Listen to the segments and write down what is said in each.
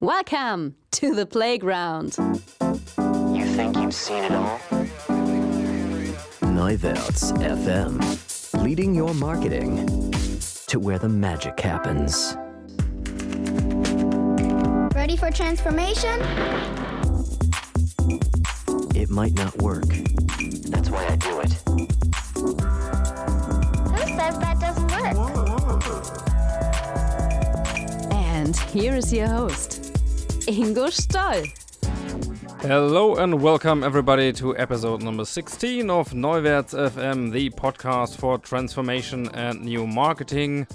Welcome to the playground. You think you've seen it all? Neuwerts FM, leading your marketing to where the magic happens. Ready for transformation? It might not work. That's why I do it. Who says that doesn't work? And here is your host, Ingo Stoll. Hello and welcome everybody to episode number 16 of Neuwerts FM, the podcast for transformation and new marketing.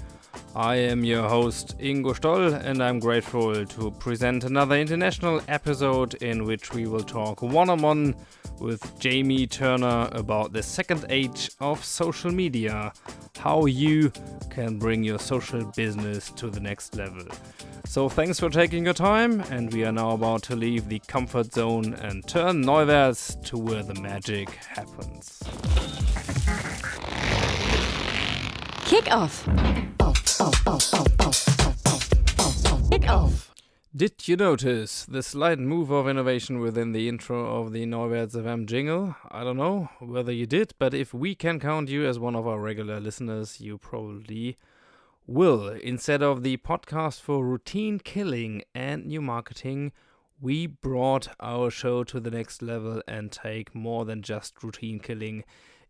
I am your host Ingo Stoll and I'm grateful to present another international episode in which we will talk one-on-one with Jamie Turner about the second age of social media, how you can bring your social business to the next level. So thanks for taking your time, and we are now about to leave the comfort zone and turn Neuwerts to where the magic happens. Kick off. Kick off. Did you notice the slight move of innovation within the intro of the Neuwerts FM jingle? I don't know whether you did, but if we can count you as one of our regular listeners, you probably will. Instead of the podcast for routine killing and new marketing, we brought our show to the next level and take more than just routine killing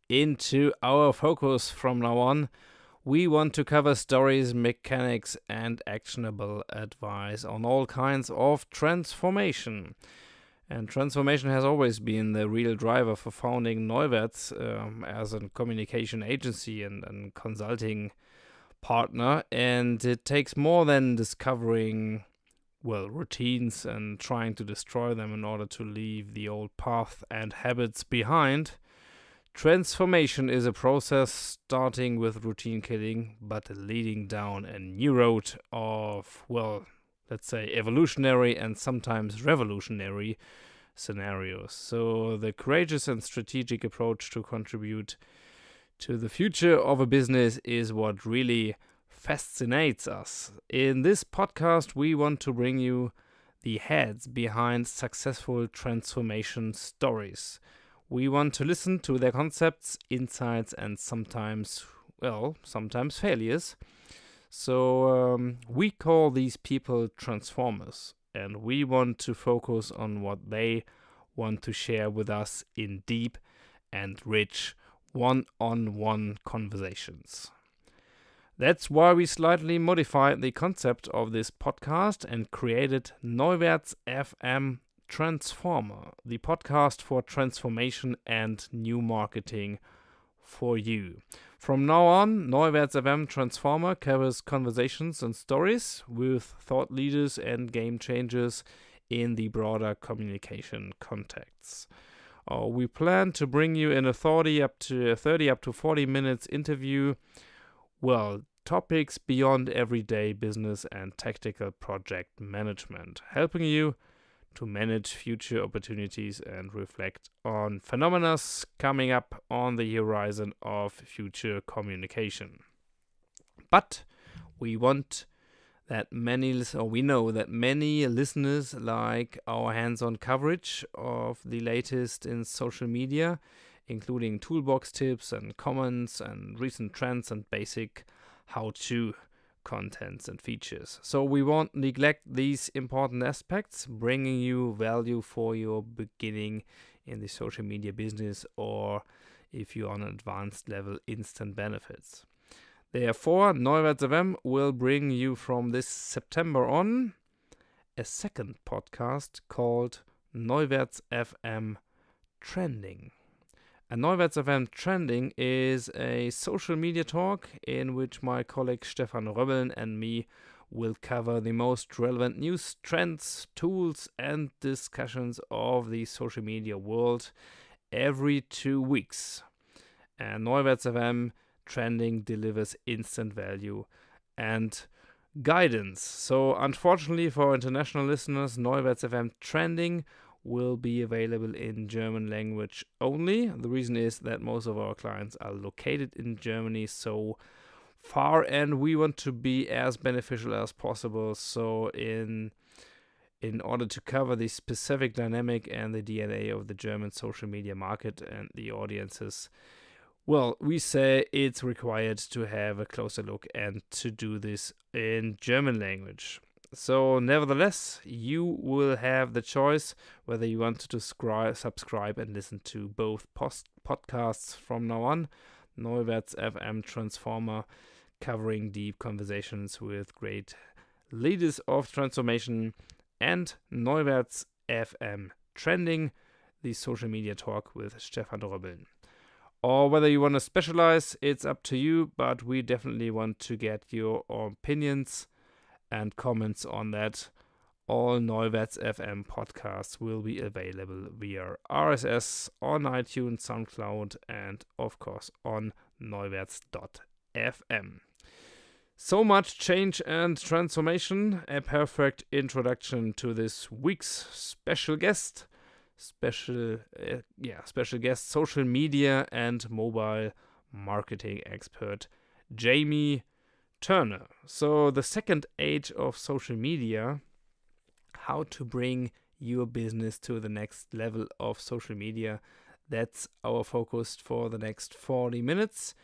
into our focus from now on. We want to cover stories, mechanics, and actionable advice on all kinds of transformation. And transformation has always been the real driver for founding Neuwerts as a communication agency and consulting partner. And it takes more than discovering, routines and trying to destroy them in order to leave the old path and habits behind. Transformation is a process starting with routine killing, but leading down a new road of, let's say, evolutionary and sometimes revolutionary scenarios. So the courageous and strategic approach to contribute to the future of a business is what really fascinates us. In this podcast, we want to bring you the heads behind successful transformation stories. We want to listen to their concepts, insights, and sometimes failures. So we call these people transformers, and we want to focus on what they want to share with us in deep and rich one-on-one conversations. That's why we slightly modified the concept of this podcast and created Neuwerts FM Transformer, the podcast for transformation and new marketing for you. From now on, Neuwerts FM Transformer covers conversations and stories with thought leaders and game changers in the broader communication contexts. We plan to bring you in a 30 up to 40 minutes interview, topics beyond everyday business and tactical project management, helping you to manage future opportunities and reflect on phenomena coming up on the horizon of future communication. But we know that many listeners like our hands-on coverage of the latest in social media, including toolbox tips and comments and recent trends and basic how-to contents and features. So we won't neglect these important aspects, bringing you value for your beginning in the social media business, or if you're on an advanced level, instant benefits. Therefore, Neuwerts FM will bring you from this September on a second podcast called Neuwerts FM Trending. And Neuwerts FM Trending is a social media talk in which my colleague Stefan Röbbeln and me will cover the most relevant news, trends, tools, and discussions of the social media world every 2 weeks. And Neuwerts FM Trending delivers instant value and guidance. So unfortunately for international listeners, Neuwerts FM Trending will be available in German language only. The reason is that most of our clients are located in Germany so far, and we want to be as beneficial as possible. So in in order to cover the specific dynamic and the DNA of the German social media market and the audiences. Well, we say it's required to have a closer look and to do this in German language. So, nevertheless, you will have the choice whether you want to subscribe and listen to both podcasts from now on. Neuwerts FM Transformer, covering deep conversations with great leaders of transformation, and Neuwerts FM Trending, the social media talk with Stefan Röbbeln. Or whether you want to specialize, it's up to you, but we definitely want to get your opinions and comments on that. All Neuwerts FM podcasts will be available via RSS on iTunes, SoundCloud, and of course on neuwerts.fm. So much change and transformation, a perfect introduction to this week's special guest. Special guest, social media and mobile marketing expert Jamie Turner. So the second age of social media, how to bring your business to the next level of social media. That's our focus for the next 40 minutes.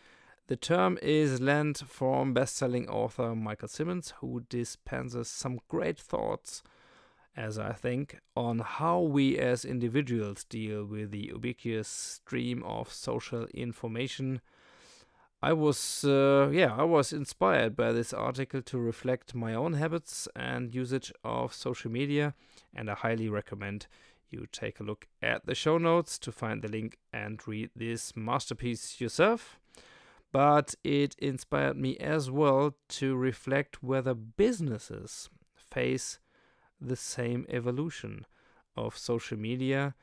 The term is lent from best-selling author Michael Simmons, who dispenses some great thoughts, as I think, on how we as individuals deal with the ubiquitous stream of social information. I was inspired by this article to reflect my own habits and usage of social media, and I highly recommend you take a look at the show notes to find the link and read this masterpiece yourself. But it inspired me as well to reflect whether businesses face the same evolution of social media,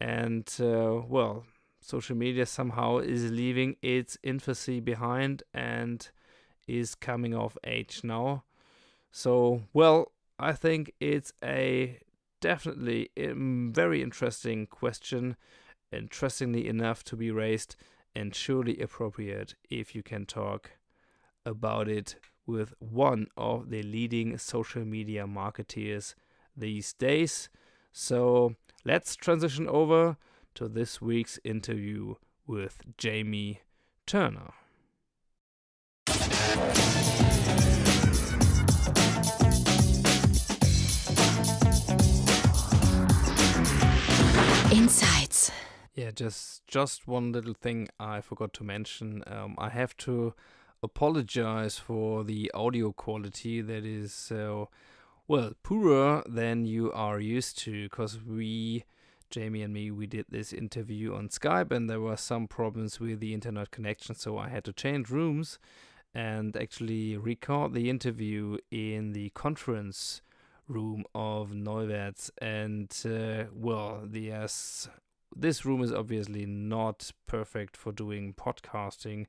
and social media somehow is leaving its infancy behind and is coming of age now. So, I think it's a definitely a very interesting question, interestingly enough to be raised, and surely appropriate if you can talk about it with one of the leading social media marketeers these days. So let's transition over to this week's interview with Jamie Turner. Insights. Yeah, just one little thing I forgot to mention. I have to apologize for the audio quality that is poorer than you are used to, because Jamie and me, we did this interview on Skype and there were some problems with the internet connection, so I had to change rooms and actually record the interview in the conference room of Neuwerts. And this room is obviously not perfect for doing podcasting,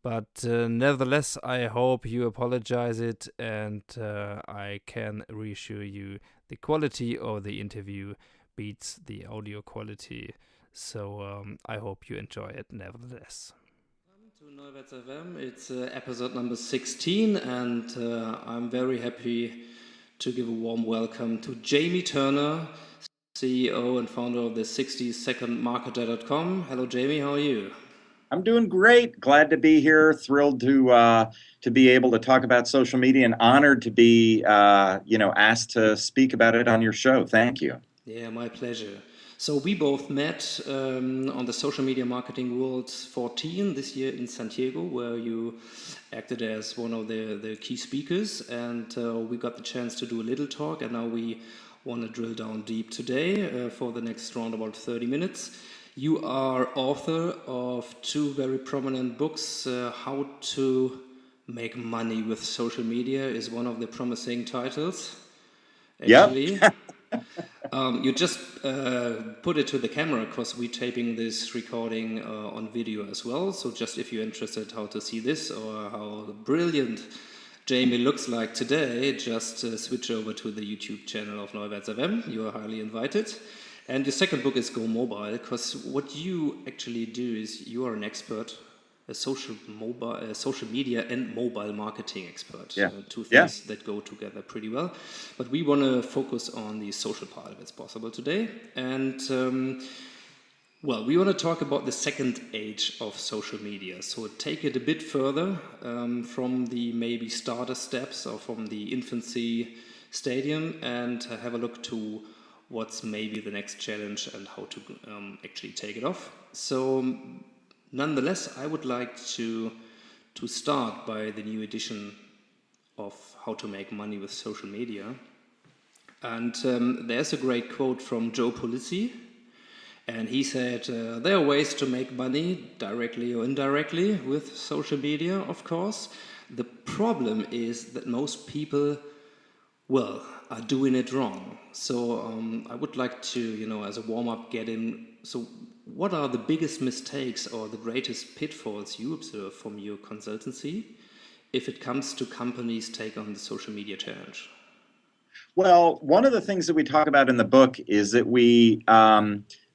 but nevertheless, I hope you apologize it, and I can reassure you the quality of the interview beats the audio quality. So I hope you enjoy it nevertheless. Welcome to Neuwerts FM. It's episode number 16, and I'm very happy to give a warm welcome to Jamie Turner, CEO and founder of the 60secondmarketer.com. Hello, Jamie. How are you? I'm doing great. Glad to be here. Thrilled to be able to talk about social media, and honored to be asked to speak about it on your show. Thank you. Yeah, my pleasure. So we both met on the Social Media Marketing World 14 this year in San Diego, where you acted as one of the key speakers, and we got the chance to do a little talk, and now we want to drill down deep today for the next round about 30 minutes. You are author of two very prominent books. How to Make Money with Social Media is one of the promising titles, actually. Yep. You just put it to the camera because we're taping this recording on video as well. So just if you're interested how to see this or how brilliant Jamie looks like today, just switch over to the YouTube channel of Neuwerts FM. You are highly invited. And your second book is Go Mobile, because what you actually do is you are an expert a social media and mobile marketing expert. Yeah. Two things that go together pretty well. But we want to focus on the social part if it's possible today. And well, we want to talk about the second age of social media. So take it a bit further from the maybe starter steps or from the infancy stadium and have a look to what's maybe the next challenge and how to actually take it off. So nonetheless, I would like to start by the new edition of How to Make Money with Social Media. And there's a great quote from Joe Polizzi. And he said, there are ways to make money, directly or indirectly, with social media, of course. The problem is that most people, well, are doing it wrong. So I would like to, as a warm-up, get in. So what are the biggest mistakes or the greatest pitfalls you observe from your consultancy if it comes to companies take on the social media challenge? Well, one of the things that we talk about in the book is that we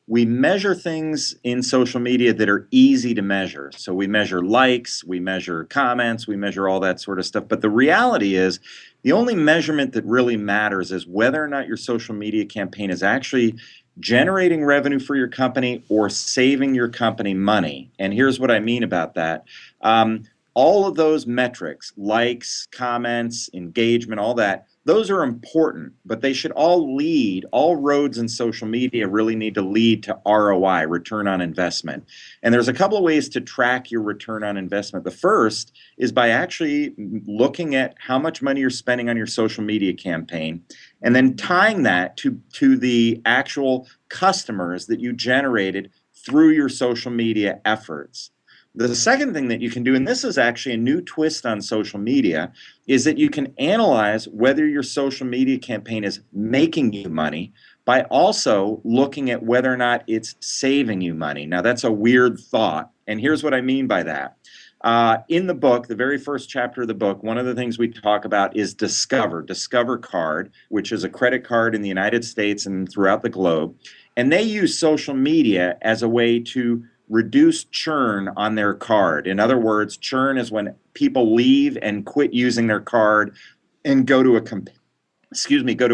measure things in social media that are easy to measure. So we measure likes, we measure comments, we measure all that sort of stuff. But the reality is the only measurement that really matters is whether or not your social media campaign is actually generating revenue for your company or saving your company money. And here's what I mean about that. All of those metrics, likes, comments, engagement, all that, those are important, but they should all roads in social media really need to lead to ROI, return on investment. And there's a couple of ways to track your return on investment. The first is by actually looking at how much money you're spending on your social media campaign and then tying that to the actual customers that you generated through your social media efforts. The second thing that you can do, and this is actually a new twist on social media, is that you can analyze whether your social media campaign is making you money by also looking at whether or not it's saving you money. Now, that's a weird thought, and here's what I mean by that. In the book, the very first chapter of the book, one of the things we talk about is Discover Card, which is a credit card in the United States and throughout the globe. And they use social media as a way to reduce churn on their card. In other words, churn is when people leave and quit using their card and go to a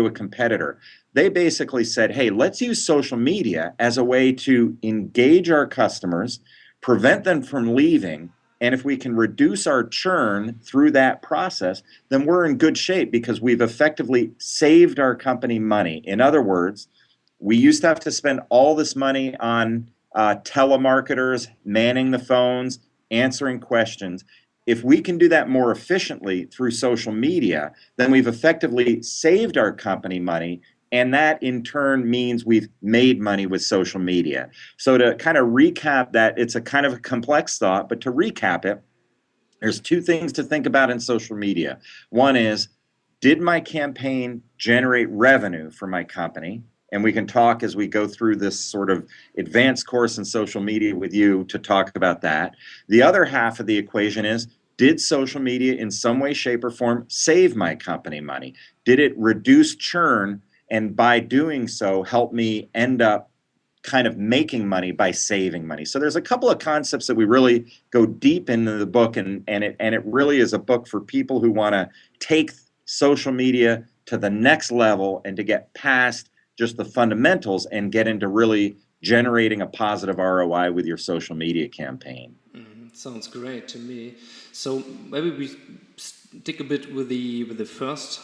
competitor. They basically said, hey, let's use social media as a way to engage our customers, prevent them from leaving, and if we can reduce our churn through that process, then we're in good shape because we've effectively saved our company money. In other words, we used to have to spend all this money on telemarketers, manning the phones, answering questions. If we can do that more efficiently through social media, then we've effectively saved our company money, and that in turn means we've made money with social media. So to kind of recap that, it's a kind of a complex thought, but to recap it, there's two things to think about in social media. One is, did my campaign generate revenue for my company? And we can talk as we go through this sort of advanced course in social media with you to talk about that. The other half of the equation is, did social media in some way, shape, or form save my company money? Did it reduce churn? And by doing so, help me end up kind of making money by saving money. So there's a couple of concepts that we really go deep into the book, and it really is a book for people who want to take social media to the next level and to get past just the fundamentals and get into really generating a positive ROI with your social media campaign. Sounds great to me. So maybe we stick a bit with the first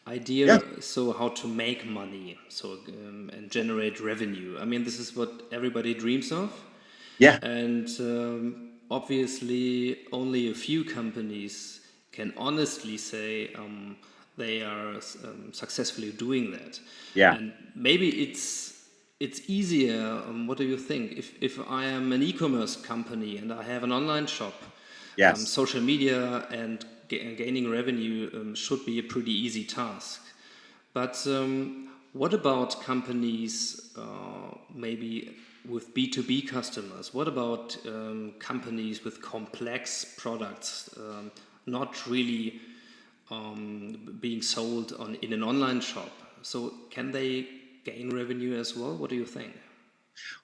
idea. Yeah. So how to make money, and generate revenue. I mean, this is what everybody dreams of. Yeah. And obviously, only a few companies can honestly say they are successfully doing that. Yeah. And maybe it's easier. What do you think? If I am an e-commerce company and I have an online shop, yes, social media and gaining revenue should be a pretty easy task. But what about companies maybe with B2B customers? What about companies with complex products, not really being sold in an online shop? So can they gain revenue as well? What do you think?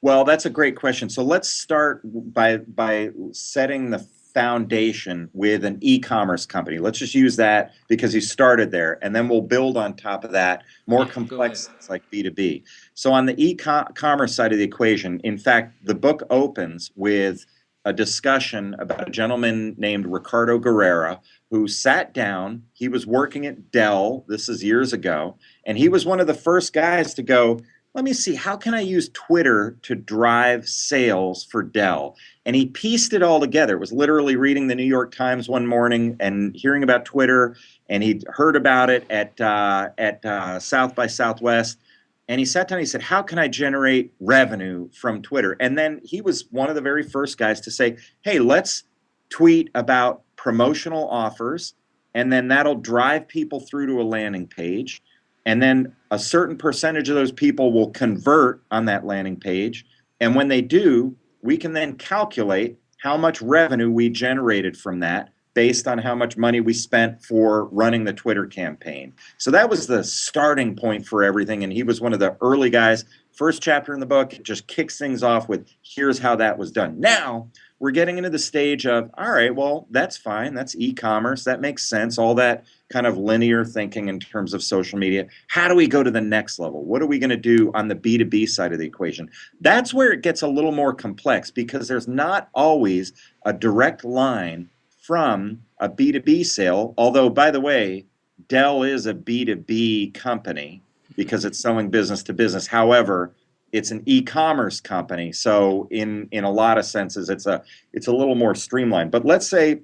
Well, that's a great question. So let's start by setting the foundation with an e-commerce company. Let's just use that because you started there, and then we'll build on top of that more Yeah, go complex ahead. things like B2B. So on the e-commerce side of the equation, in fact, the book opens with a discussion about a gentleman named Ricardo Guerrera who sat down. He was working at Dell, this is years ago, and he was one of the first guys to go, let me see, how can I use Twitter to drive sales for Dell? And he pieced it all together. It was literally reading the New York Times one morning and hearing about Twitter, and he'd heard about it at South by Southwest. And he sat down and he said, how can I generate revenue from Twitter? And then he was one of the very first guys to say, hey, let's tweet about promotional offers, and then that'll drive people through to a landing page. And then a certain percentage of those people will convert on that landing page. And when they do, we can then calculate how much revenue we generated from that based on how much money we spent for running the Twitter campaign. So that was the starting point for everything. And he was one of the early guys. First chapter in the book just kicks things off with, here's how that was done. Now we're getting into the stage of, all right, well, that's fine. That's e-commerce. That makes sense. All that kind of linear thinking in terms of social media. How do we go to the next level? What are we going to do on the B2B side of the equation? That's where it gets a little more complex because there's not always a direct line from a B2B sale. Although, by the way, Dell is a B2B company because it's selling business to business. However, it's an e-commerce company, so in a lot of senses, it's a little more streamlined. But let's say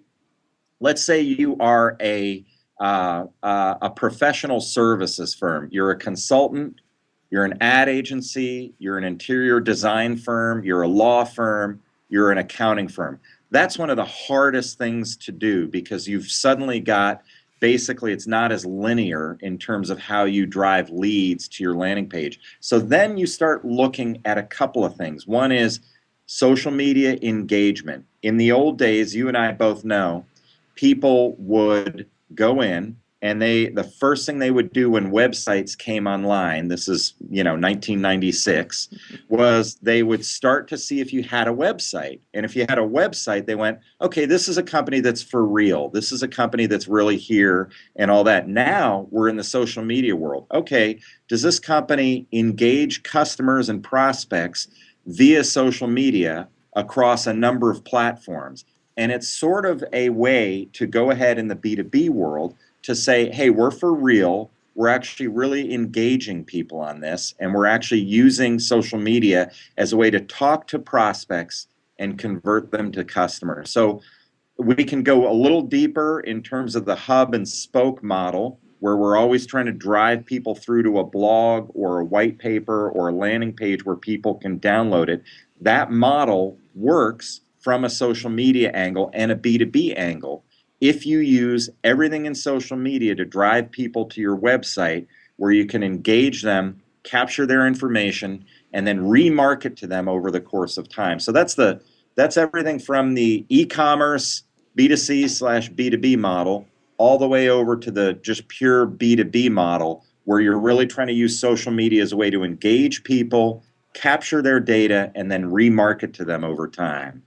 you are a professional services firm. You're a consultant. You're an ad agency. You're an interior design firm. You're a law firm. You're an accounting firm. That's one of the hardest things to do because you've suddenly got, basically, it's not as linear in terms of how you drive leads to your landing page. So then you start looking at a couple of things. One is social media engagement. In the old days, you and I both know, people would go in and the first thing they would do when websites came online, this is 1996, was they would start to see if you had a website. And if you had a website, they went, okay, this is a company that's for real. This is a company that's really here and all that. Now we're in the social media world. Okay, does this company engage customers and prospects via social media across a number of platforms? And it's sort of a way to go ahead in the B2B world to say, hey, we're for real. We're actually really engaging people on this, and we're actually using social media as a way to talk to prospects and convert them to customers. So we can go a little deeper in terms of the hub and spoke model, where we're always trying to drive people through to a blog or a white paper or a landing page where people can download it. That model works from a social media angle and a B2B angle. If you use everything in social media to drive people to your website where you can engage them, capture their information, and then remarket to them over the course of time. So that's everything from the e-commerce B2C/B2B model all the way over to the just pure B2B model where you're really trying to use social media as a way to engage people, capture their data, and then remarket to them over time.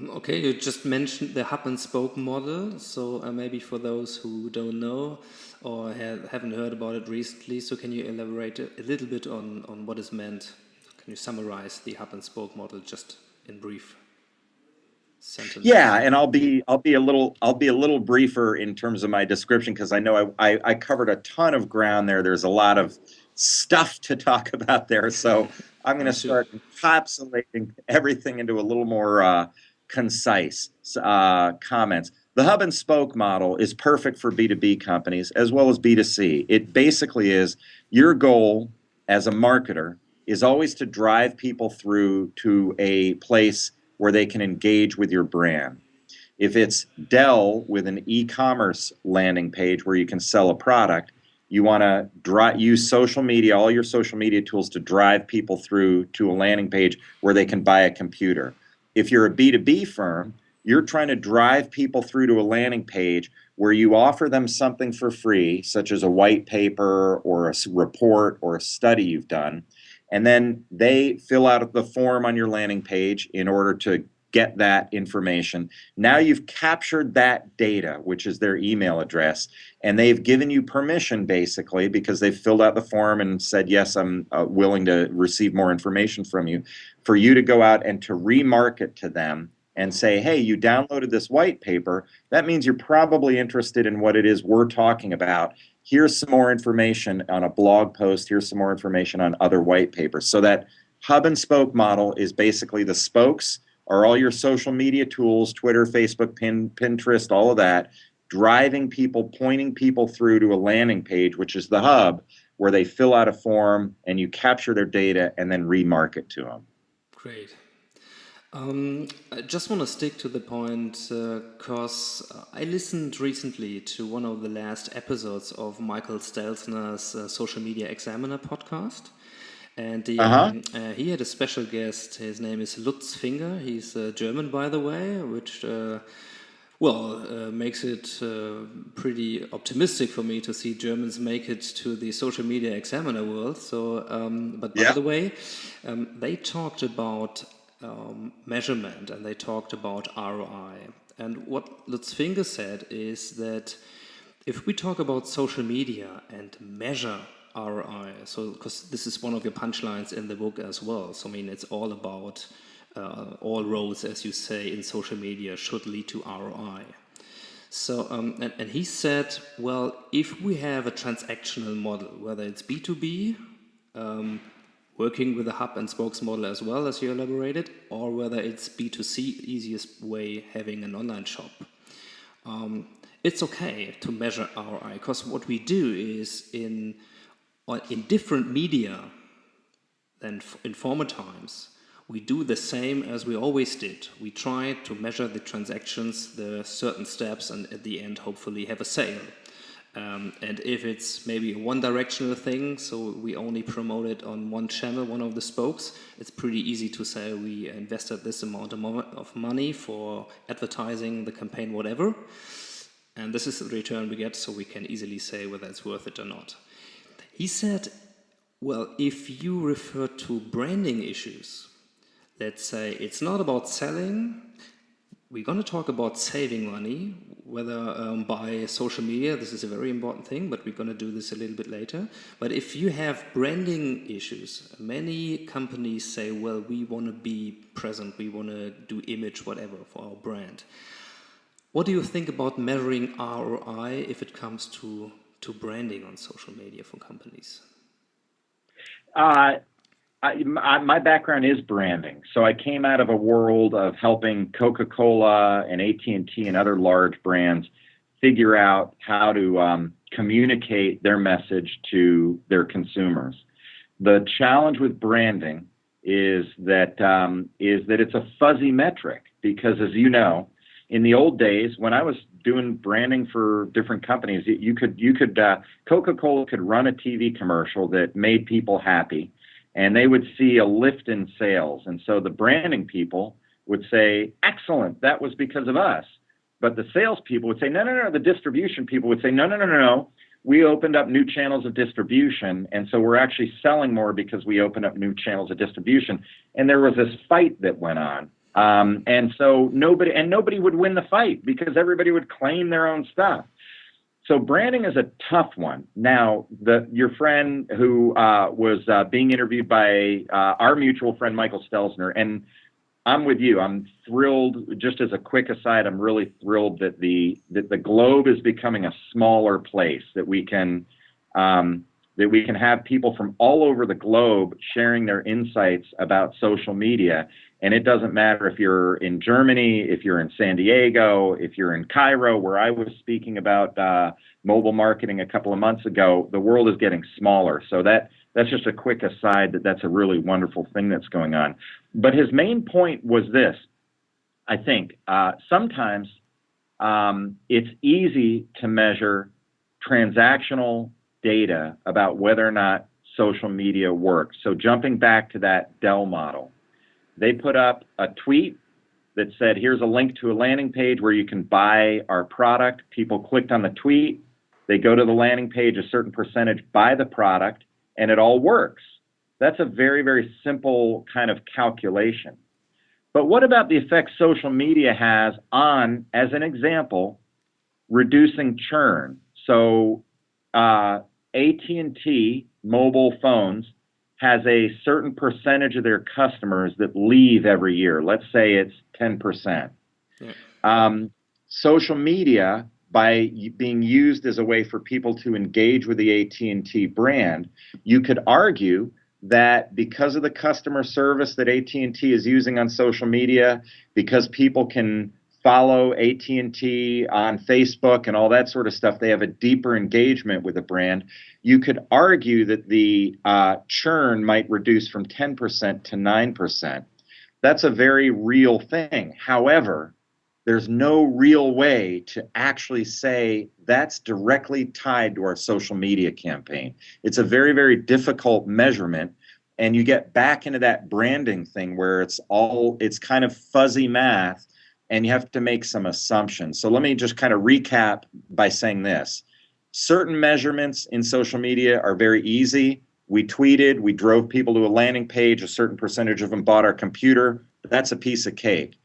Okay, you just mentioned the hub and spoke model. So maybe for those who don't know or haven't heard about it recently, so can you elaborate a little bit on what is meant? Can you summarize the hub and spoke model just in brief sentences? Yeah, and I'll be a little briefer in terms of my description because I know I covered a ton of ground there. There's a lot of stuff to talk about there, so I'm going to start encapsulating everything into a little more concise comments. The hub and spoke model is perfect for B2B companies as well as B2C. It basically is your goal as a marketer is always to drive people through to a place where they can engage with your brand. If it's Dell with an e-commerce landing page where you can sell a product, you want to use social media, all your social media tools to drive people through to a landing page where they can buy a computer. If you're a B2B firm, you're trying to drive people through to a landing page where you offer them something for free, such as a white paper or a report or a study you've done, and then they fill out the form on your landing page in order to get that information. Now you've captured that data, which is their email address, and they've given you permission, basically, because they've filled out the form and said, yes, I'm willing to receive more information from you, for you to go out and to remarket to them and say, hey, you downloaded this white paper. That means you're probably interested in what it is we're talking about. Here's some more information on a blog post. Here's some more information on other white papers. So that hub and spoke model is basically the spokes are all your social media tools, Twitter, Facebook, Pinterest, all of that, driving people, pointing people through to a landing page, which is the hub, where they fill out a form and you capture their data and then remarket to them. Great. I just want to stick to the point because I listened recently to one of the last episodes of Michael Stelzner's Social Media Examiner podcast. And he had a special guest. His name is Lutz Finger. He's German, by the way, which makes it pretty optimistic for me to see Germans make it to the Social Media Examiner world. So, but by the way, they talked about measurement and they talked about ROI. And what Lutz Finger said is that if we talk about social media and measure ROI, so because this is one of your punchlines in the book as well. So I mean, it's all about all roads, as you say, in social media should lead to ROI. So and he said, well, if we have a transactional model, whether it's B2B, working with a hub and spokes model as well as you elaborated, or whether it's B2C, easiest way, having an online shop. It's okay to measure ROI because what we do is in different media than in former times, we do the same as we always did. We try to measure the transactions, the certain steps, and at the end, hopefully, have a sale. And if it's maybe a one-directional thing, so we only promote it on one channel, one of the spokes, it's pretty easy to say we invested this amount of money for advertising the campaign, whatever, and this is the return we get, so we can easily say whether it's worth it or not. He said, well, if you refer to branding issues, let's say it's not about selling, we're going to talk about saving money, whether by social media, this is a very important thing, but we're going to do this a little bit later. But if you have branding issues, many companies say, well, we want to be present, we want to do image, whatever, for our brand. What do you think about measuring ROI if it comes to branding on social media for companies? My background is branding. So I came out of a world of helping Coca-Cola and AT&T and other large brands figure out how to communicate their message to their consumers. The challenge with branding is that it's a fuzzy metric because, as you know, in the old days, when I was doing branding for different companies, Coca-Cola could run a TV commercial that made people happy, and they would see a lift in sales. And so the branding people would say, excellent, that was because of us. But the salespeople would say, no. The distribution people would say, no. We opened up new channels of distribution, and so we're actually selling more because we opened up new channels of distribution. And there was this fight that went on. And so nobody would win the fight because everybody would claim their own stuff. So branding is a tough one. Now, your friend who was being interviewed by our mutual friend, Michael Stelzner, and I'm with you. I'm thrilled. Just as a quick aside, I'm really thrilled that the globe is becoming a smaller place, that we can have people from all over the globe sharing their insights about social media. And it doesn't matter if you're in Germany, if you're in San Diego, if you're in Cairo, where I was speaking about mobile marketing a couple of months ago. The world is getting smaller. So that's just a quick aside that's a really wonderful thing that's going on. But his main point was this. I think sometimes it's easy to measure transactional data about whether or not social media works. So jumping back to that Dell model, they put up a tweet that said, here's a link to a landing page where you can buy our product. People clicked on the tweet. They go to the landing page, a certain percentage buy the product, and it all works. That's a very, very simple kind of calculation. But what about the effect social media has on, as an example, reducing churn? So AT&T mobile phones has a certain percentage of their customers that leave every year. Let's say it's 10%. Yeah. Social media, by being used as a way for people to engage with the AT&T brand, you could argue that because of the customer service that AT&T is using on social media, because people can follow AT&T on Facebook and all that sort of stuff, they have a deeper engagement with the brand. You could argue that the churn might reduce from 10% to 9%. That's a very real thing. However, there's no real way to actually say that's directly tied to our social media campaign. It's a very, very difficult measurement, and you get back into that branding thing where it's kind of fuzzy math, and you have to make some assumptions. So let me just kind of recap by saying this. Certain measurements in social media are very easy. We tweeted, we drove people to a landing page, a certain percentage of them bought our computer. That's a piece of cake.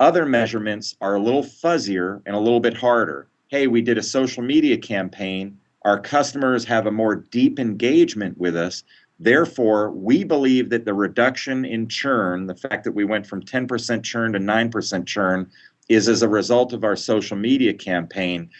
Other measurements are a little fuzzier and a little bit harder. Hey, we did a social media campaign. Our customers have a more deep engagement with us. Therefore, we believe that the reduction in churn, the fact that we went from 10% churn to 9% churn, is as a result of our social media campaign.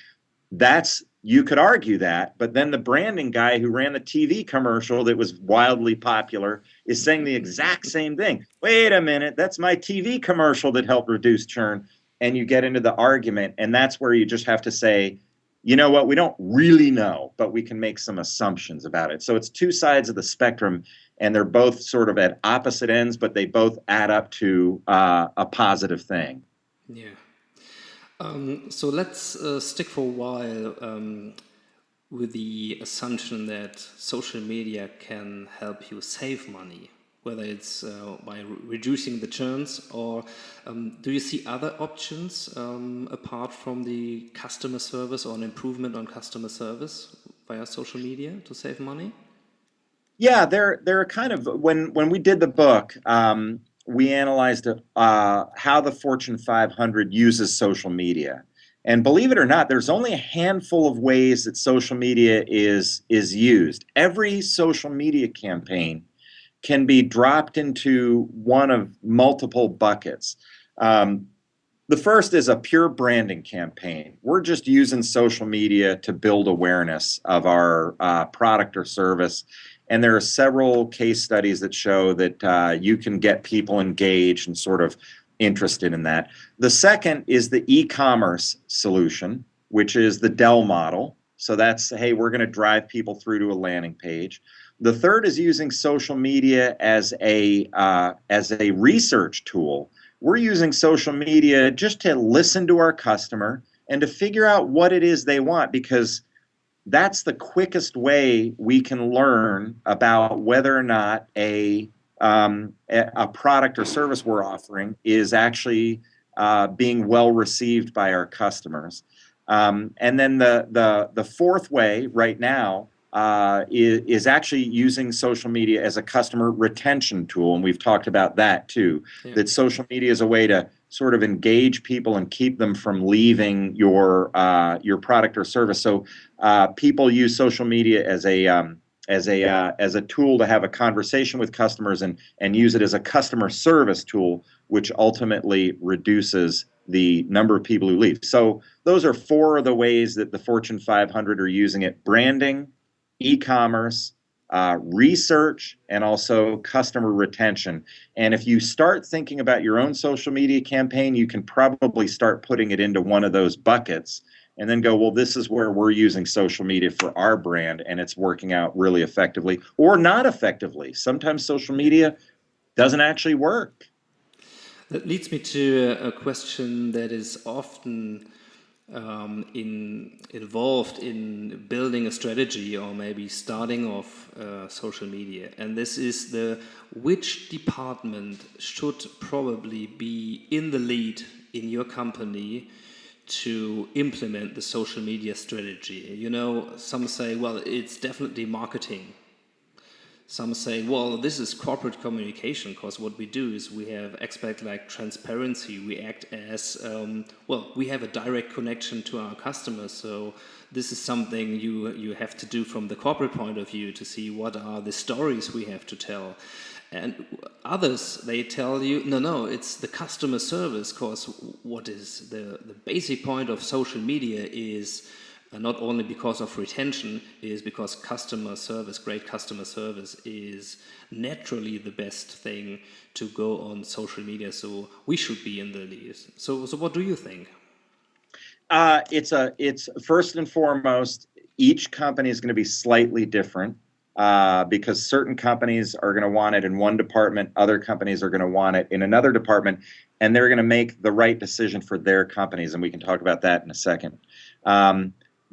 You could argue that, but then the branding guy who ran the TV commercial that was wildly popular is saying the exact same thing. Wait a minute, that's my TV commercial that helped reduce churn. And you get into the argument, and that's where you just have to say, you know what, we don't really know, but we can make some assumptions about it. So it's two sides of the spectrum, and they're both sort of at opposite ends, but they both add up to a positive thing. Yeah. So let's stick for a while with the assumption that social media can help you save money, whether it's by reducing the churns, or do you see other options apart from the customer service or an improvement on customer service via social media to save money? Yeah, there are kind of, when we did the book, we analyzed how the Fortune 500 uses social media. And believe it or not, there's only a handful of ways that social media is used. Every social media campaign can be dropped into one of multiple buckets. The first is a pure branding campaign. We're just using social media to build awareness of our product or service. And there are several case studies that show that you can get people engaged and sort of interested in that. The second is the e-commerce solution, which is the Dell model. So that's, hey, we're going to drive people through to a landing page. The third is using social media as a research tool. We're using social media just to listen to our customer and to figure out what it is they want, because that's the quickest way we can learn about whether or not a product or service we're offering is actually being well received by our customers. And then the fourth way right now is actually using social media as a customer retention tool, and we've talked about that too. Yeah. That social media is a way to sort of engage people and keep them from leaving your product or service. So people use social media as a tool to have a conversation with customers and use it as a customer service tool, which ultimately reduces the number of people who leave. So those are four of the ways that the Fortune 500 are using it: branding, e-commerce, research, and also customer retention. And if you start thinking about your own social media campaign, you can probably start putting it into one of those buckets and then go, well, this is where we're using social media for our brand, and it's working out really effectively or not effectively. Sometimes social media doesn't actually work. That leads me to a question that is often involved in building a strategy or maybe starting off social media, and this is which department should probably be in the lead in your company to implement the social media strategy. You know, some say, well, it's definitely marketing. some say, well, this is corporate communication, because what we do is we have aspect like transparency. We act as, we have a direct connection to our customers. So this is something you have to do from the corporate point of view to see what are the stories we have to tell. And others, they tell you, no, it's the customer service, because what is the basic point of social media is not only because of retention, is because customer service, great customer service is naturally the best thing to go on social media. So we should be in the lead. So what do you think? It's first and foremost, each company is going to be slightly different because certain companies are going to want it in one department, other companies are going to want it in another department, and they're going to make the right decision for their companies, and we can talk about that in a second.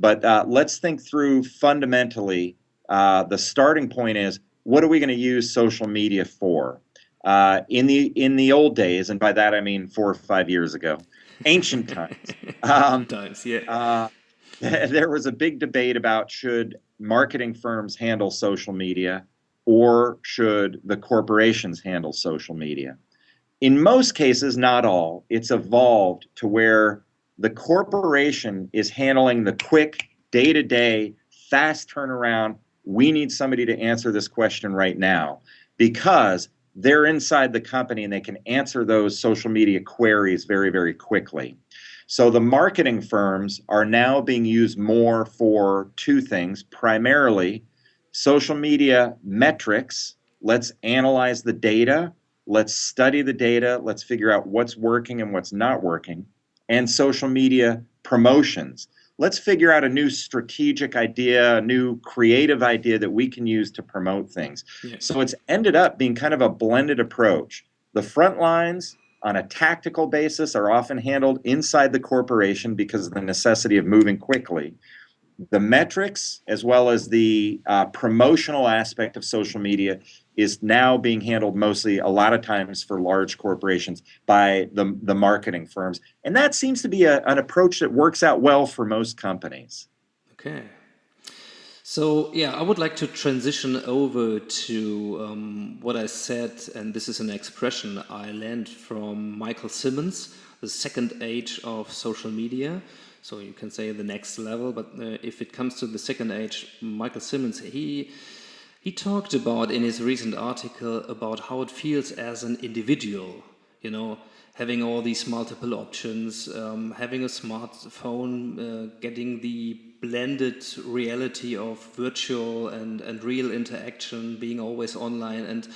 But let's think through fundamentally, the starting point is, what are we going to use social media for? In the old days, and by that I mean 4 or 5 years ago, ancient times, there was a big debate about should marketing firms handle social media or should the corporations handle social media. In most cases, not all, it's evolved to where the corporation is handling the quick, day-to-day, fast turnaround. We need somebody to answer this question right now because they're inside the company and they can answer those social media queries very, very quickly. So the marketing firms are now being used more for two things, primarily social media metrics. Let's analyze the data. Let's study the data. Let's figure out what's working and what's not working. And social media promotions. Let's figure out a new strategic idea, a new creative idea that we can use to promote things. Yes. So it's ended up being kind of a blended approach. The front lines on a tactical basis are often handled inside the corporation because of the necessity of moving quickly. The metrics, as well as the promotional aspect of social media, is now being handled mostly, a lot of times for large corporations, by the marketing firms. And that seems to be an approach that works out well for most companies. Okay. So, I would like to transition over to what I said, and this is an expression I learned from Michael Simmons, the second age of social media. So you can say the next level, but if it comes to the second age, Michael Simmons, he talked about in his recent article about how it feels as an individual, having all these multiple options, having a smartphone, getting the blended reality of virtual and real interaction, being always online, and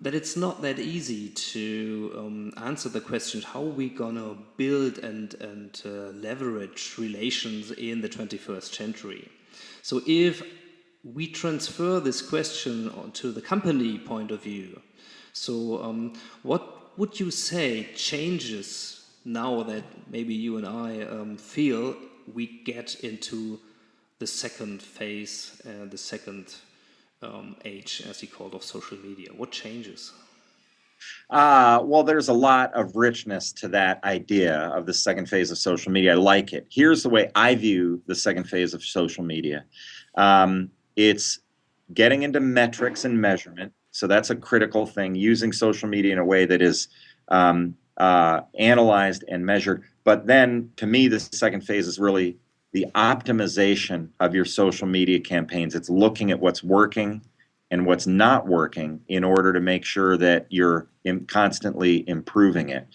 that it's not that easy to answer the question, how are we gonna build and leverage relations in the 21st century? So if we transfer this question to the company point of view, so what would you say changes now that maybe you and I feel we get into the second phase, the second age, as he called, of social media? What changes? Well, there's a lot of richness to that idea of the second phase of social media. I like it. Here's the way I view the second phase of social media. It's getting into metrics and measurement. So that's a critical thing, using social media in a way that is analyzed and measured. But then, to me, the second phase is really the optimization of your social media campaigns. It's looking at what's working and what's not working in order to make sure that you're constantly improving it.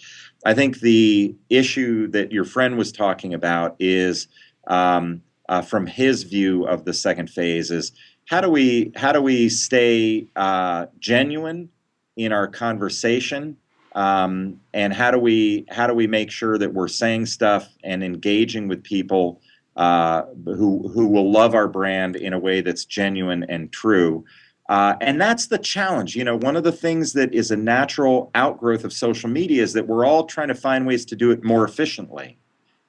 I think the issue that your friend was talking about is, from his view of the second phase, is how do we stay genuine in our conversation, and how do we make sure that we're saying stuff and engaging with people who will love our brand in a way that's genuine and true. And that's the challenge. One of the things that is a natural outgrowth of social media is that we're all trying to find ways to do it more efficiently.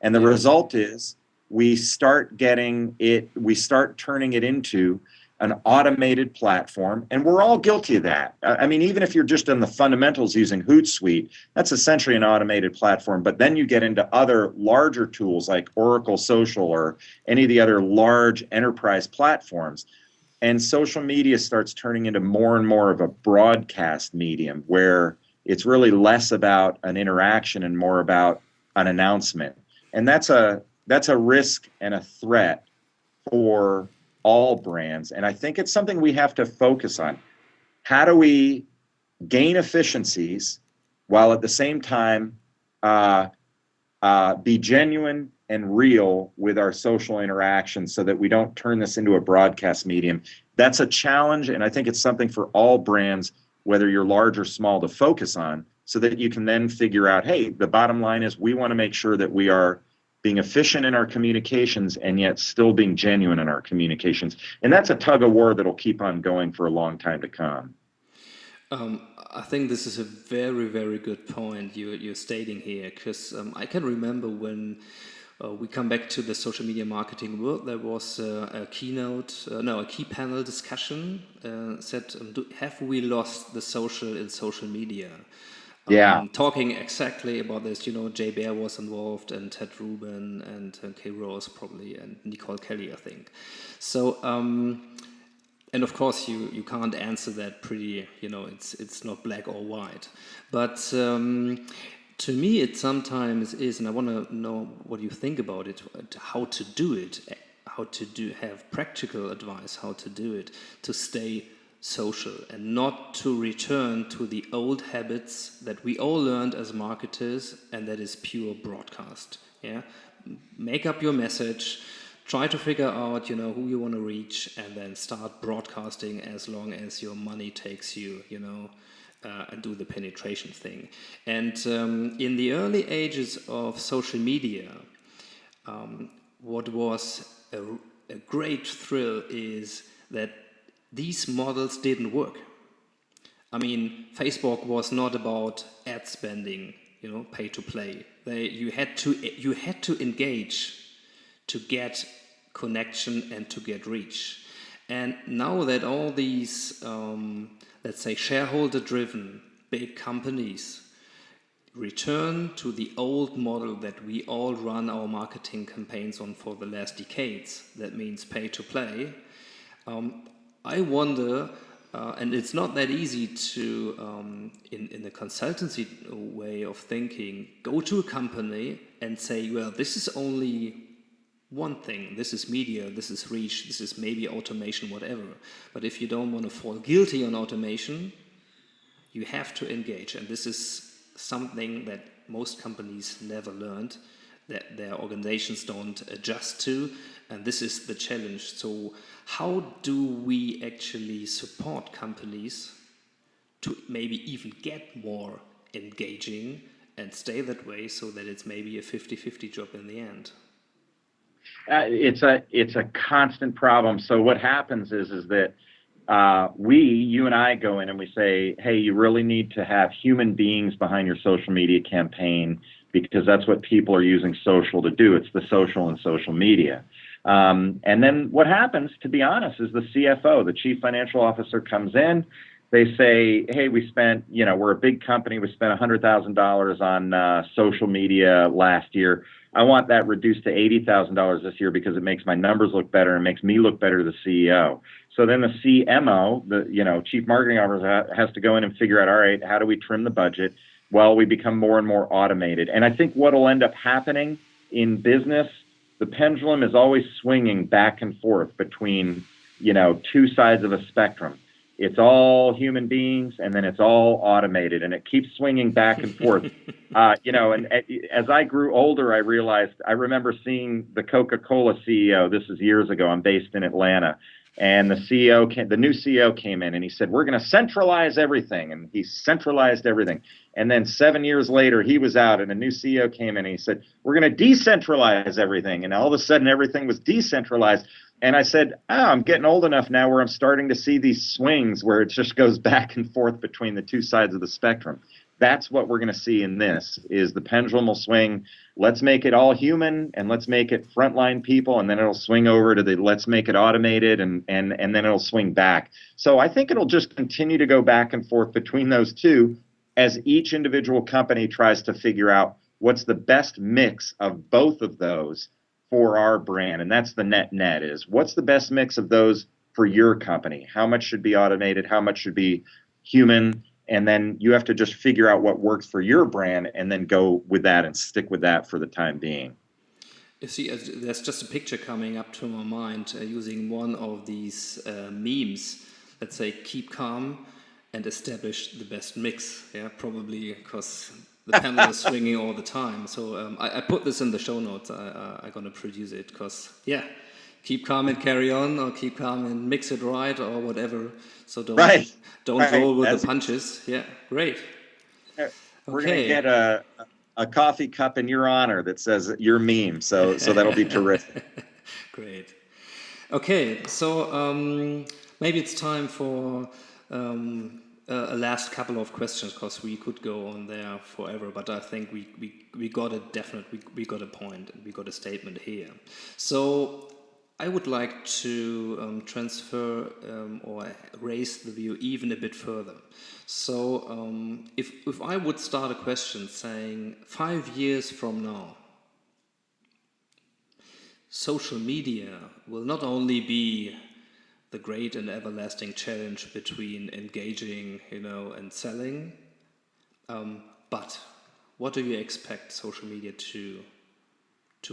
And the result is we start turning it into an automated platform, and we're all guilty of that. I mean, even if you're just in the fundamentals using Hootsuite, that's essentially an automated platform. But then you get into other larger tools like Oracle Social or any of the other large enterprise platforms. and social media starts turning into more and more of a broadcast medium where it's really less about an interaction and more about an announcement. And that's a risk and a threat for all brands. And I think it's something we have to focus on. How do we gain efficiencies while at the same time be genuine and real with our social interactions so that we don't turn this into a broadcast medium? That's a challenge, and I think it's something for all brands, whether you're large or small, to focus on, so that you can then figure out, hey, the bottom line is we want to make sure that we are being efficient in our communications and yet still being genuine in our communications. And that's a tug of war that'll keep on going for a long time to come. I think this is a very, very good point you're stating here, because I can remember when we come back to the social media marketing world, there was a key panel discussion said, have we lost the social in social media? Talking exactly about this, Jay Baer was involved, and Ted Rubin, and Kay Rose probably, and Nicole Kelly, I think. So, and of course, you can't answer that pretty, it's not black or white. But to me, it sometimes is, and I want to know what you think about it, how to do it, have practical advice, how to do it, to stay social and not to return to the old habits that we all learned as marketers, and that is pure broadcast. Yeah, make up your message, try to figure out who you want to reach, and then start broadcasting as long as your money takes you, and do the penetration thing. And in the early ages of social media, what was a great thrill is that these models didn't work. I mean, Facebook was not about ad spending, pay to play. You had to engage to get connection and to get reach. And now that all these, let's say, shareholder-driven big companies return to the old model that we all run our marketing campaigns on for the last decades, that means pay to play, I wonder, and it's not that easy to, in the consultancy way of thinking, go to a company and say, well, this is only one thing. This is media, this is reach, this is maybe automation, whatever. But if you don't want to fall guilty on automation, you have to engage. And this is something that most companies never learned, that their organizations don't adjust to. And this is the challenge. So how do we actually support companies to maybe even get more engaging and stay that way, so that it's maybe a 50-50 job in the end? It's a constant problem. So what happens is that you and I go in and we say, hey, you really need to have human beings behind your social media campaign, because that's what people are using social to do. It's the social and social media. And then what happens, to be honest, is the CFO, the chief financial officer, comes in. They say, hey, we're a big company. We spent $100,000 on social media last year. I want that reduced to $80,000 this year because it makes my numbers look better and makes me look better to the CEO. So then the CMO, the chief marketing officer, has to go in and figure out, all right, how do we trim the budget? Well, we become more and more automated. And I think what will end up happening in business, the pendulum is always swinging back and forth between, two sides of a spectrum. It's all human beings, and then it's all automated, and it keeps swinging back and forth. And as I grew older, I remember seeing the Coca-Cola CEO. This is years ago. I'm based in Atlanta. And the new CEO came in, and he said, we're going to centralize everything. And he centralized everything. And then 7 years later, he was out, and a new CEO came in, and he said, we're going to decentralize everything. And all of a sudden, everything was decentralized. And I said, I'm getting old enough now where I'm starting to see these swings where it just goes back and forth between the two sides of the spectrum. That's what we're going to see in this, is the pendulum will swing. Let's make it all human, and let's make it frontline people, and then it'll swing over to the let's make it automated, and then it'll swing back. So I think it'll just continue to go back and forth between those two as each individual company tries to figure out what's the best mix of both of those for our brand. And that's the net is, what's the best mix of those for your company? How much should be automated? How much should be human? And then you have to just figure out what works for your brand and then go with that and stick with that for the time being. You see, there's just a picture coming up to my mind using one of these memes. Let's say, keep calm and establish the best mix. Yeah, probably because the pendulum is swinging all the time. So I put this in the show notes. I'm going to produce it because, yeah, keep calm and carry on, or keep calm and mix it right, or whatever. So don't roll with the punches. Yeah, great. We're going to get a coffee cup in your honor that says your meme. So that'll be terrific. Great. Okay, so maybe it's time for a last couple of questions, because we could go on there forever, but I think we got a we got a point and we got a statement here. So I would like to transfer or raise the view even a bit further. So if I would start a question saying 5 years from now, social media will not only be the great and everlasting challenge between engaging, and selling, but what do you expect social media to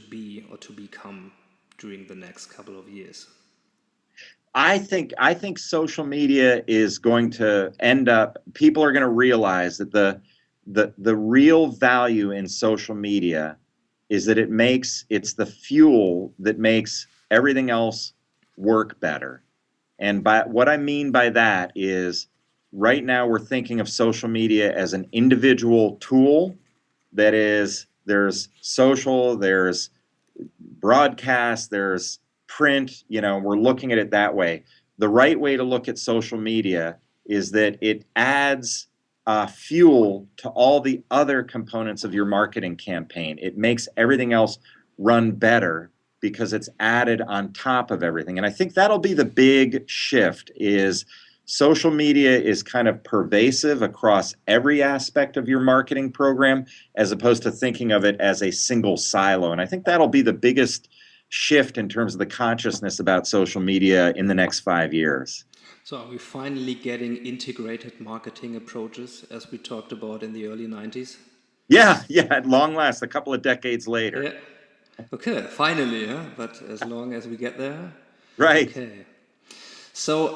be or to become during the next couple of years? I think social media is going to end up, people are going to realize that the real value in social media is that it's the fuel that makes everything else work better. And what I mean by that is, right now we're thinking of social media as an individual tool. That is, there's social, there's broadcast, there's print, we're looking at it that way. The right way to look at social media is that it adds fuel to all the other components of your marketing campaign. It makes everything else run better because it's added on top of everything. And I think that'll be the big shift, is social media is kind of pervasive across every aspect of your marketing program, as opposed to thinking of it as a single silo. And I think that'll be the biggest shift in terms of the consciousness about social media in the next 5 years. So are we finally getting integrated marketing approaches, as we talked about in the early 90s? Yeah, at long last, a couple of decades later. Yeah. Okay, finally, but as long as we get there. Right. Okay. So,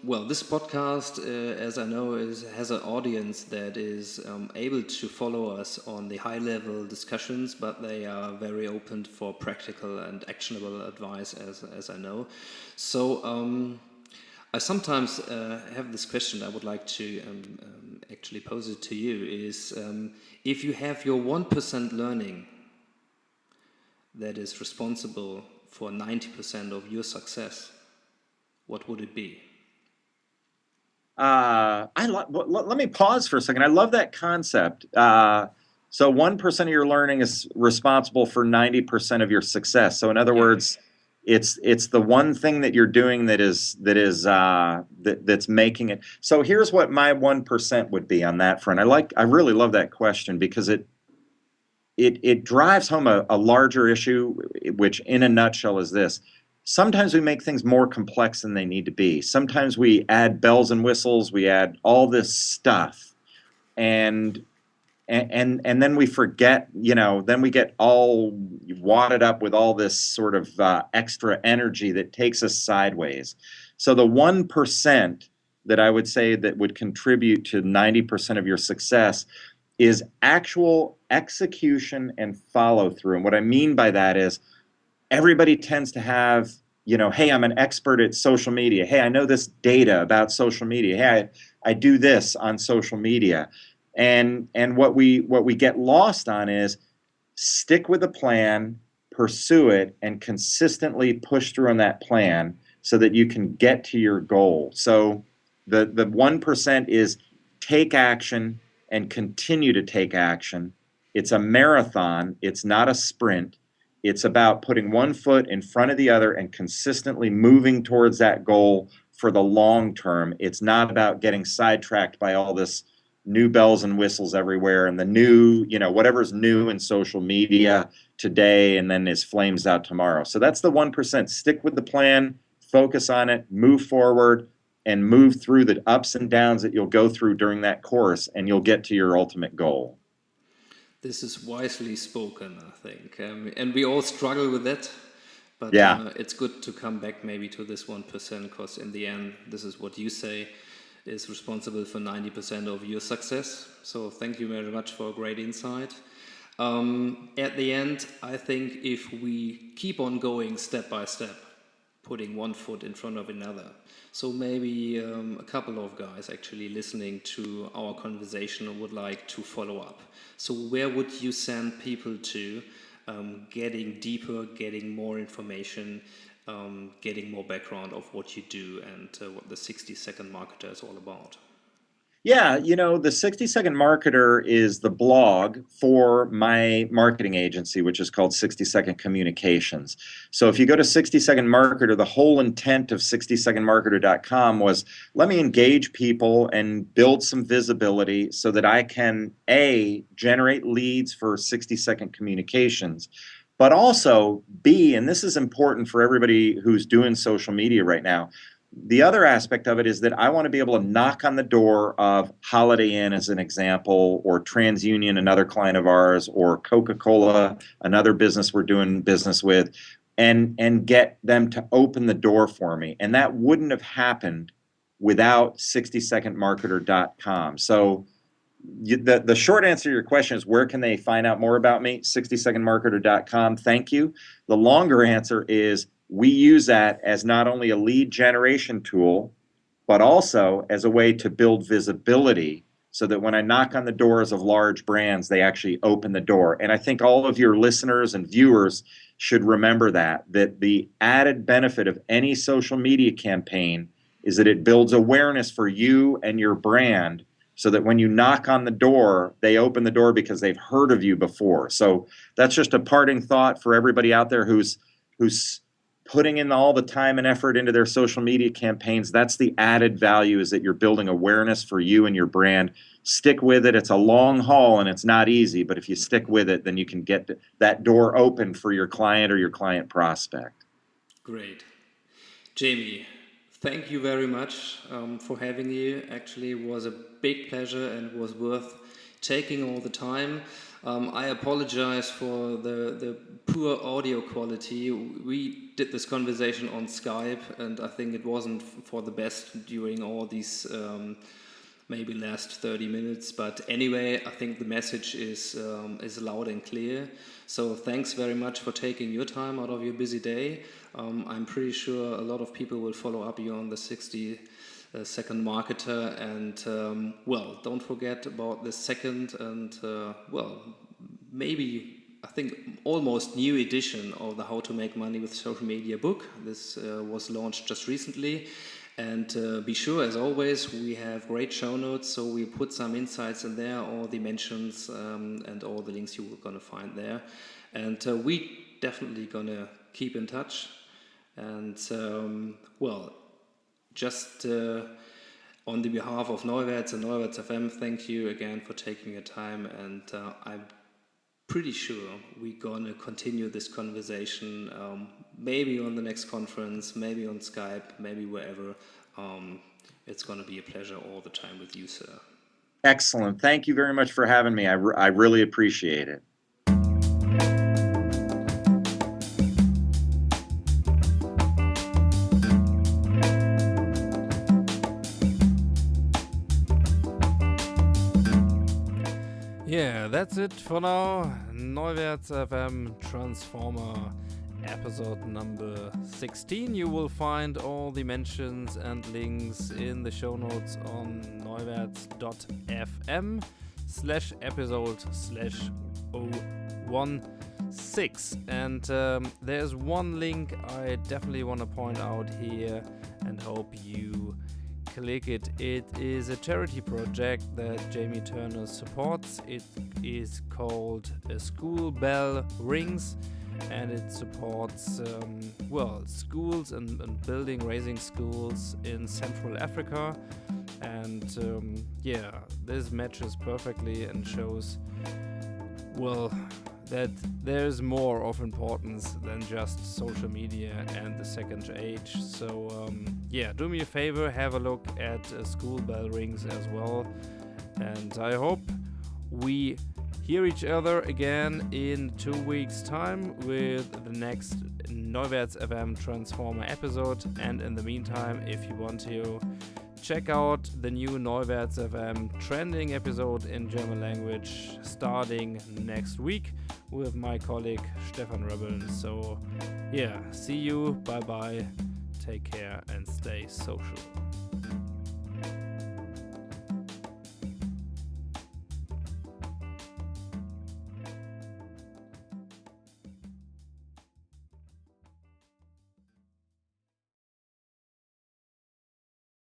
well, this podcast, as I know, has an audience that is able to follow us on the high-level discussions, but they are very open for practical and actionable advice, as I know. So, I sometimes have this question I would like to actually pose it to you, is if you have your 1% learning that is responsible for 90% of your success, what would it be? Let me pause for a second. I love that concept. So 1% of your learning is responsible for 90% of your success. So in other words, it's the one thing that you're doing that's making it. So here's what my 1% would be on that front. I really love that question, because it drives home a larger issue, which in a nutshell is this. Sometimes we make things more complex than they need to be. Sometimes we add bells and whistles, we add all this stuff, and then we forget, then we get all wadded up with all this sort of extra energy that takes us sideways. So the 1% that I would say that would contribute to 90% of your success is actual execution and follow through. And what I mean by that is, everybody tends to have, hey, I'm an expert at social media. Hey, I know this data about social media. Hey, I do this on social media. And what we get lost on is stick with the plan, pursue it, and consistently push through on that plan so that you can get to your goal. So the 1% is take action and continue to take action. It's a marathon. It's not a sprint. It's about putting one foot in front of the other and consistently moving towards that goal for the long term. It's not about getting sidetracked by all this new bells and whistles everywhere and the new, whatever's new in social media today and then is flames out tomorrow. So that's the 1%. Stick with the plan, focus on it, move forward, and move through the ups and downs that you'll go through during that course, and you'll get to your ultimate goal. This is wisely spoken, I think. And we all struggle with that. But it's good to come back maybe to this 1%, because in the end, this is what you say is responsible for 90% of your success. So thank you very much for a great insight. At the end, I think if we keep on going step by step, putting one foot in front of another, so maybe a couple of guys actually listening to our conversation would like to follow up. So where would you send people to? Getting deeper, getting more information, getting more background of what you do and what the 60-second marketer is all about. Yeah, the 60-second marketer is the blog for my marketing agency, which is called 60-second communications. So if you go to 60-second marketer, the whole intent of 60secondmarketer.com was, let me engage people and build some visibility so that I can A, generate leads for 60-second communications, but also B, and this is important for everybody who's doing social media right now, the other aspect of it is that I want to be able to knock on the door of Holiday Inn, as an example, or TransUnion, another client of ours, or Coca-Cola, another business we're doing business with, and get them to open the door for me. And that wouldn't have happened without 60secondmarketer.com. So the short answer to your question is, where can they find out more about me? 60secondmarketer.com. Thank you. The longer answer is, we use that as not only a lead generation tool, but also as a way to build visibility so that when I knock on the doors of large brands, they actually open the door. And I think all of your listeners and viewers should remember that the added benefit of any social media campaign is that it builds awareness for you and your brand, so that when you knock on the door, they open the door because they've heard of you before. So that's just a parting thought for everybody out there who's putting in all the time and effort into their social media campaigns. That's the added value, is that you're building awareness for you and your brand. Stick with it. It's a long haul and it's not easy, but if you stick with it, then you can get that door open for your client or your client prospect. Great. Jamie, thank you very much for having you. Actually, it was a big pleasure and was worth taking all the time. I apologize for the poor audio quality. We did this conversation on Skype, and I think it wasn't for the best during all these maybe last 30 minutes. But anyway, I think the message is loud and clear. So thanks very much for taking your time out of your busy day. I'm pretty sure a lot of people will follow up you on the 60-second marketer, and don't forget about the second and maybe I think almost new edition of the How to Make Money with Social Media book. This was launched just recently, and be sure, as always, we have great show notes, so we put some insights in there, all the mentions and all the links you're gonna find there, and we definitely gonna keep in touch. And just on the behalf of Neuwerts and Neuwerts FM, thank you again for taking your time, and I'm pretty sure we're gonna continue this conversation, maybe on the next conference, maybe on Skype, maybe wherever. It's gonna be a pleasure all the time with you, sir. Excellent. Thank you very much for having me. I really appreciate it. Yeah, that's it for now. Neuwerts FM Transformer episode number 16. You will find all the mentions and links in the show notes on neuwerts.fm/episode/016. And there's one link I definitely want to point out here and hope you click it. It is a charity project that Jamie Turner supports. It is called A School Bell Rings, and it supports schools and raising schools in Central Africa. And this matches perfectly and shows that there's more of importance than just social media and the second age. So yeah, do me a favor, have a look at School Bell Rings as well. And I hope we hear each other again in 2 weeks' time with the next Neuwerts FM Transformer episode. And in the meantime, if you want to, check out the new Neuwerts FM trending episode in German language starting next week with my colleague Stefan Rebeln. So yeah, see you, bye bye, take care and stay social.